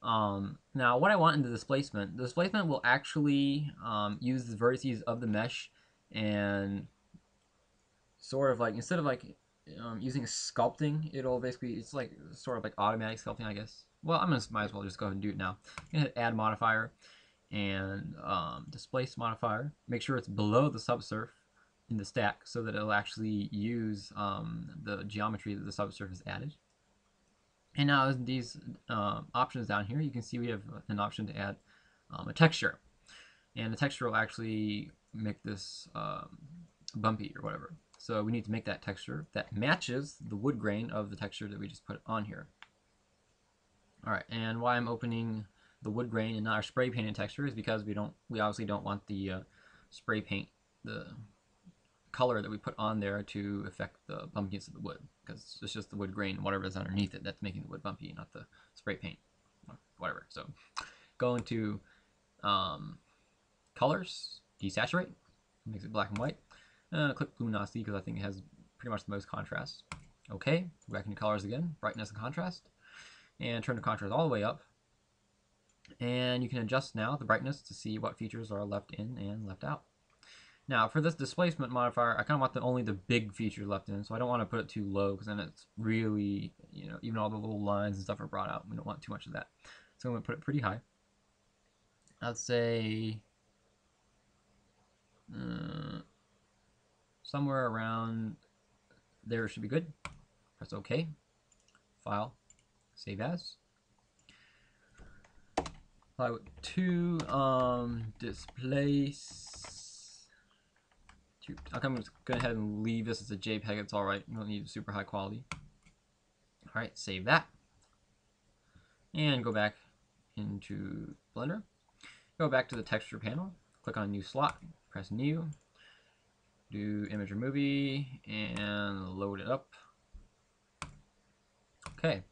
Now, what I want in the displacement will actually use the vertices of the mesh and sort of like, instead of like using sculpting, it'll basically, it's like sort of like automatic sculpting, I guess. Well, might as well just go ahead and do it now. I'm gonna hit add modifier and displace modifier. Make sure it's below the subsurf in the stack so that it'll actually use the geometry that the subsurf has added. And now in these options down here, you can see we have an option to add a texture. And the texture will actually make this bumpy or whatever. So we need to make that texture that matches the wood grain of the texture that we just put on here. All right, and why I'm opening the wood grain and not our spray painted texture is because we obviously don't want the spray paint, the color that we put on there to affect the bumpiness of the wood, because it's just the wood grain, whatever is underneath it, that's making the wood bumpy, not the spray paint, whatever. So going to colors, desaturate, makes it black and white. Click luminosity because I think it has pretty much the most contrast. Okay, go back into colors again, brightness and contrast, and turn the contrast all the way up. And you can adjust now the brightness to see what features are left in and left out. Now for this displacement modifier, I kind of want only the big features left in, so I don't want to put it too low because then it's really, even all the little lines and stuff are brought out. We don't want too much of that. So I'm going to put it pretty high. I'd say somewhere around there should be good. Press OK. File. Save as. Plywood 2. Displace. I'm just going ahead and leave this as a JPEG. It's alright. You don't need super high quality. Alright, save that. And go back into Blender. Go back to the texture panel. Click on new slot. Press new. Do image or movie and load it up. Okay.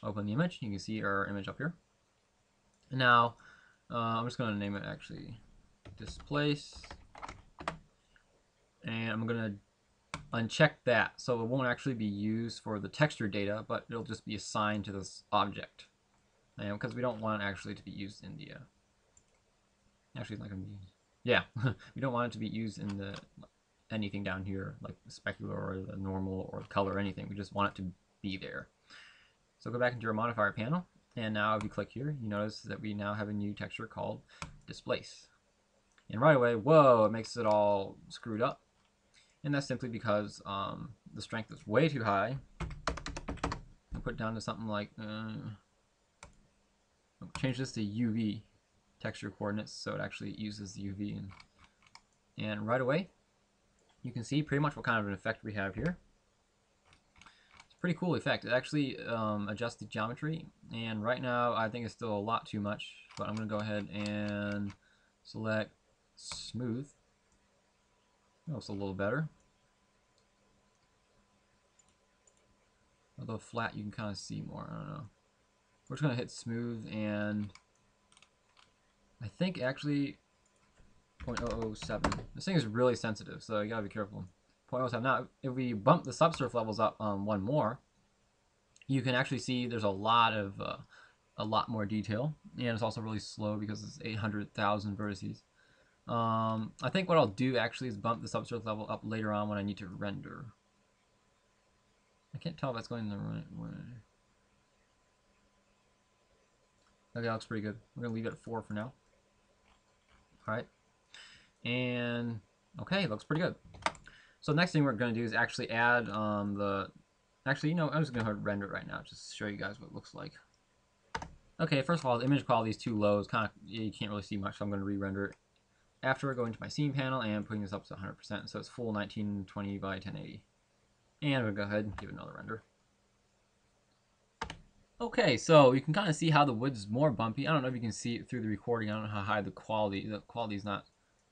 Open the image. You can see our image up here. And now I'm just going to name it actually displace. And I'm going to uncheck that so it won't actually be used for the texture data, but it'll just be assigned to this object. And because we don't want it actually to be used in the actually it's not going to be, yeah, we don't want it to be used in the anything down here like the specular or the normal or the color or anything. We just want it to be there. So go back into your modifier panel, and now if you click here, you notice that we now have a new texture called displace. And right away, whoa, it makes it all screwed up. And that's simply because the strength is way too high. I'll put it down to something like, change this to UV texture coordinates so it actually uses the UV. And right away, you can see pretty much what kind of an effect we have here. It's a pretty cool effect. It actually adjusts the geometry. And right now, I think it's still a lot too much. But I'm going to go ahead and select smooth. Oh, it's a little better. Although flat, you can kind of see more. I don't know. We're just going to hit smooth, and I think actually 0.007. This thing is really sensitive, so you gotta be careful. 0.07. Now, if we bump the subsurf levels up one more, you can actually see there's a lot more detail, and it's also really slow because it's 800,000 vertices. I think what I'll do actually is bump the subsurf level up later on when I need to render. I can't tell if that's going the right way. Okay, that looks pretty good. We're gonna leave it at 4 for now. Alright. And okay, it looks pretty good. So the next thing we're gonna do is actually add actually, I'm just gonna render it right now just to show you guys what it looks like. Okay, first of all, the image quality is too low. It's you can't really see much, so I'm gonna re-render it. After going to my scene panel and putting this up to 100%, so it's full 1920 by 1080. And we'll go ahead and give it another render. Okay, so you can kind of see how the wood's more bumpy. I don't know if you can see it through the recording. I don't know how high the quality is not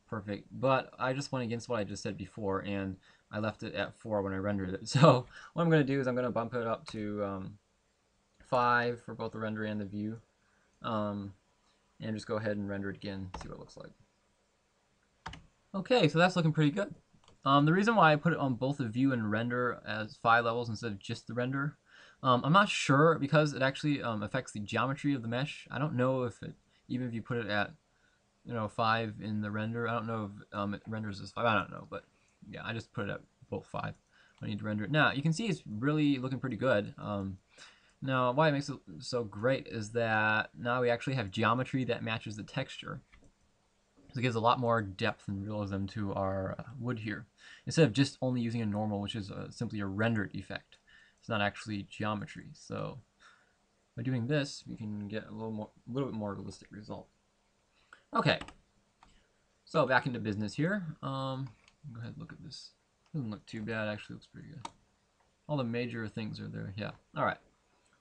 perfect, but I just went against what I just said before, and I left it at 4 when I rendered it. So what I'm going to do is I'm going to bump it up to 5 for both the render and the view, and just go ahead and render it again, see what it looks like. Okay, so that's looking pretty good. The reason why I put it on both the view and render as 5 levels instead of just the render I'm not sure because it actually affects the geometry of the mesh. I don't know if it, even if you put it at 5 in the render, I don't know if it renders as 5. I don't know, but yeah, I just put it at both 5. I need to render it. Now you can see it's really looking pretty good. Now why it makes it so great is that now we actually have geometry that matches the texture. So it gives a lot more depth and realism to our wood here, instead of just only using a normal, which is simply a rendered effect. It's not actually geometry. So by doing this, we can get a little bit more realistic result. Okay, so back into business here. Go ahead and look at this. Doesn't look too bad. Actually, looks pretty good. All the major things are there. Yeah. All right.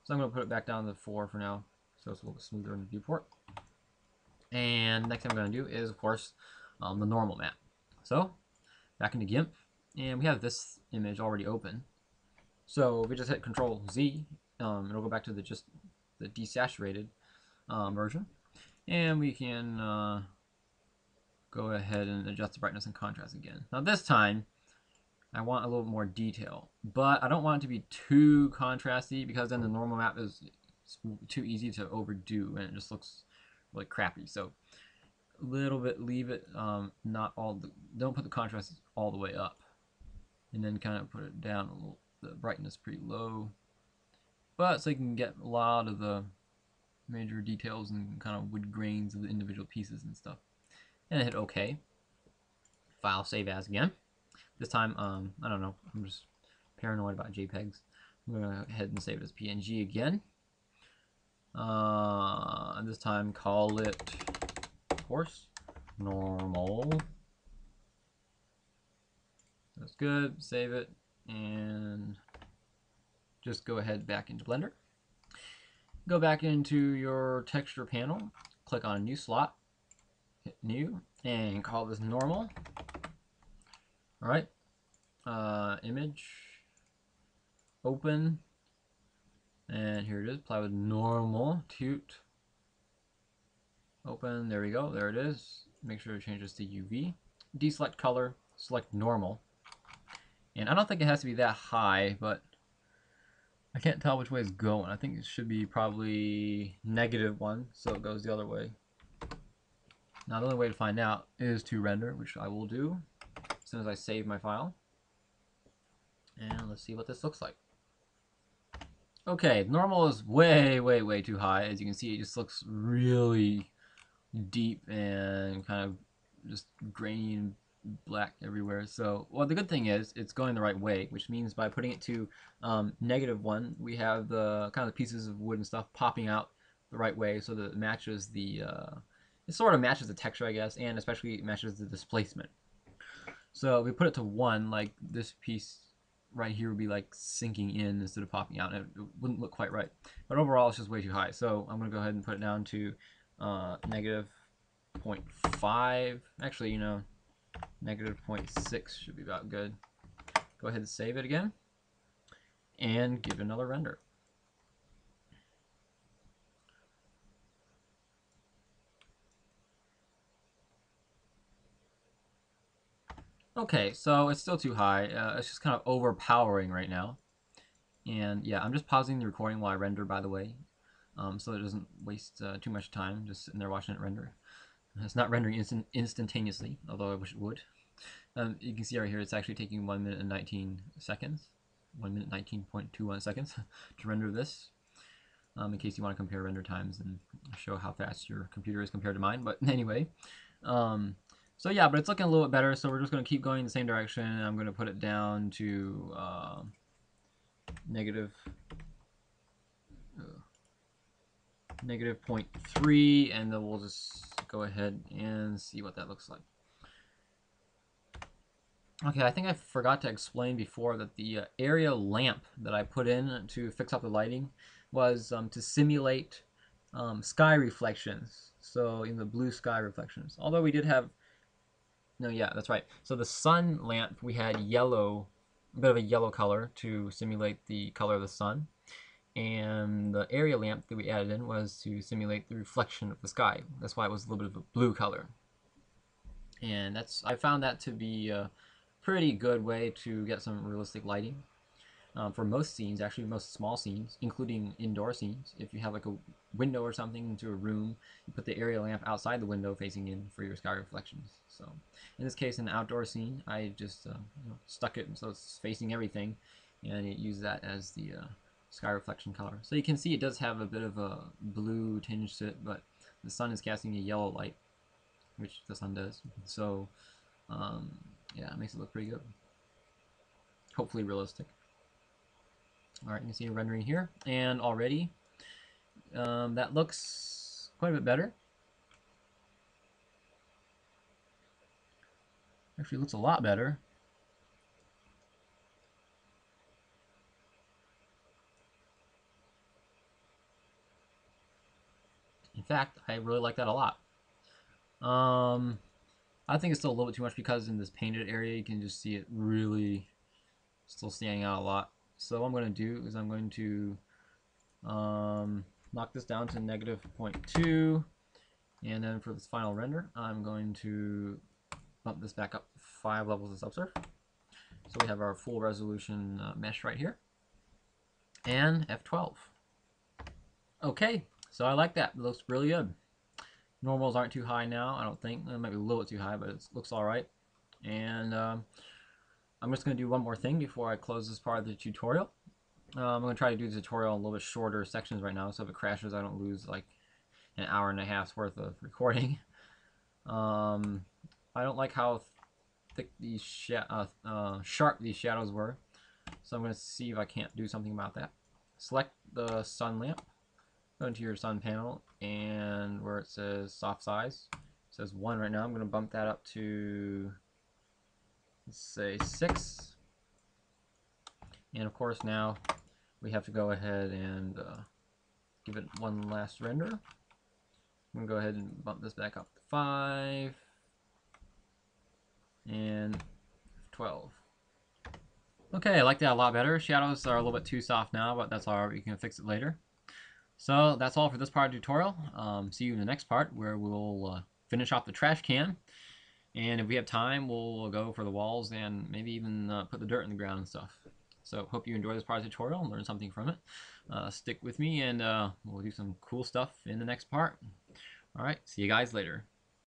So I'm going to put it back down to 4 for now, so it's a little bit smoother in the viewport. And next thing I'm going to do is, of course, the normal map. So back into GIMP, and we have this image already open. So if we just hit Control Z, it'll go back to the desaturated version, and we can go ahead and adjust the brightness and contrast again. Now this time, I want a little more detail, but I don't want it to be too contrasty because then the normal map is too easy to overdo and it just looks really crappy. So a little bit, leave it, not all, don't put the contrast all the way up, and then kind of put it down a little, the brightness pretty low, but so you can get a lot of the major details and kind of wood grains of the individual pieces and stuff. And hit OK. File, save as again. This time, I don't know, I'm just paranoid about JPEGs. I'm going to go ahead and save it as PNG again. And this time call it, of course, normal. That's good. Save it and just go ahead back into Blender. Go back into your texture panel, click on a new slot, hit new, and call this normal. All right, image, open, and here it is, Plywood normal, toot, open, there we go, there it is. Make sure it changes to UV. Deselect color, select normal. And I don't think it has to be that high, but I can't tell which way it's going. I think it should be probably -1, so it goes the other way. Now the only way to find out is to render, which I will do as soon as I save my file. And let's see what this looks like. Okay, normal is way, way, way too high. As you can see, it just looks really deep and kind of just grainy and black everywhere. So, well, the good thing is it's going the right way, which means by putting it to -1, we have the kind of pieces of wood and stuff popping out the right way, so that it matches the it sort of matches the texture, I guess, and especially matches the displacement. So if we put it to 1, like this piece right here would be like sinking in instead of popping out, and it wouldn't look quite right. But overall, it's just way too high. So I'm going to go ahead and put it down to -0.5. Actually, -0.6 should be about good. Go ahead and save it again and give it another render. Okay, so it's still too high. It's just kind of overpowering right now. And yeah, I'm just pausing the recording while I render, by the way, so it doesn't waste too much time just sitting there watching it render. It's not rendering instantaneously, although I wish it would. You can see right here it's actually taking 1 minute and 19 seconds, 1 minute 19.21 seconds to render this, in case you want to compare render times and show how fast your computer is compared to mine. But anyway, so yeah, but it's looking a little bit better, so we're just going to keep going in the same direction. I'm going to put it down to -0.3, and then we'll just go ahead and see what that looks like. Okay, I think I forgot to explain before that the area lamp that I put in to fix up the lighting was to simulate sky reflections, so in the blue sky reflections. Although we did have, no, yeah, that's right. So the sun lamp, we had yellow, a bit of a yellow color to simulate the color of the sun. And the area lamp that we added in was to simulate the reflection of the sky. That's why it was a little bit of a blue color. And I found that to be a pretty good way to get some realistic lighting. for most scenes, actually most small scenes, including indoor scenes. If you have like a window or something into a room, you put the area lamp outside the window facing in for your sky reflections. So in this case, in the outdoor scene, I just stuck it so it's facing everything, and it used that as the sky reflection color. So you can see it does have a bit of a blue tinge to it, but the sun is casting a yellow light, which the sun does. So yeah, it makes it look pretty good. Hopefully realistic. Alright, you can see rendering here, and already that looks quite a bit better. Actually looks a lot better. In fact, I really like that a lot. I think it's still a little bit too much because in this painted area you can just see it really still standing out a lot. So what I'm going to do is I'm going to knock this down to negative 0.2, and then for this final render I'm going to bump this back up 5 levels of subsurf. So we have our full resolution mesh right here, and F12. Okay, so I like that. It looks really good. Normals aren't too high now, I don't think. It might be a little bit too high, but it looks all right. And I'm just going to do one more thing before I close this part of the tutorial. I'm going to try to do the tutorial in a little bit shorter sections right now, so if it crashes, I don't lose like an hour and a half's worth of recording. I don't like how thick these sharp these shadows were, so I'm going to see if I can't do something about that. Select the sun lamp, go into your sun panel, and where it says soft size, it says 1 right now. I'm going to bump that up to, let's say, 6. And of course now we have to go ahead and give it one last render. I'm going to go ahead and bump this back up to 5 and 12. Okay, I like that a lot better. Shadows are a little bit too soft now, but that's alright, we can fix it later. So that's all for this part of the tutorial. See you in the next part where we'll finish off the trash can. And if we have time, we'll go for the walls and maybe even put the dirt in the ground and stuff. So hope you enjoy this part of the tutorial and learn something from it. Stick with me and we'll do some cool stuff in the next part. Alright, see you guys later.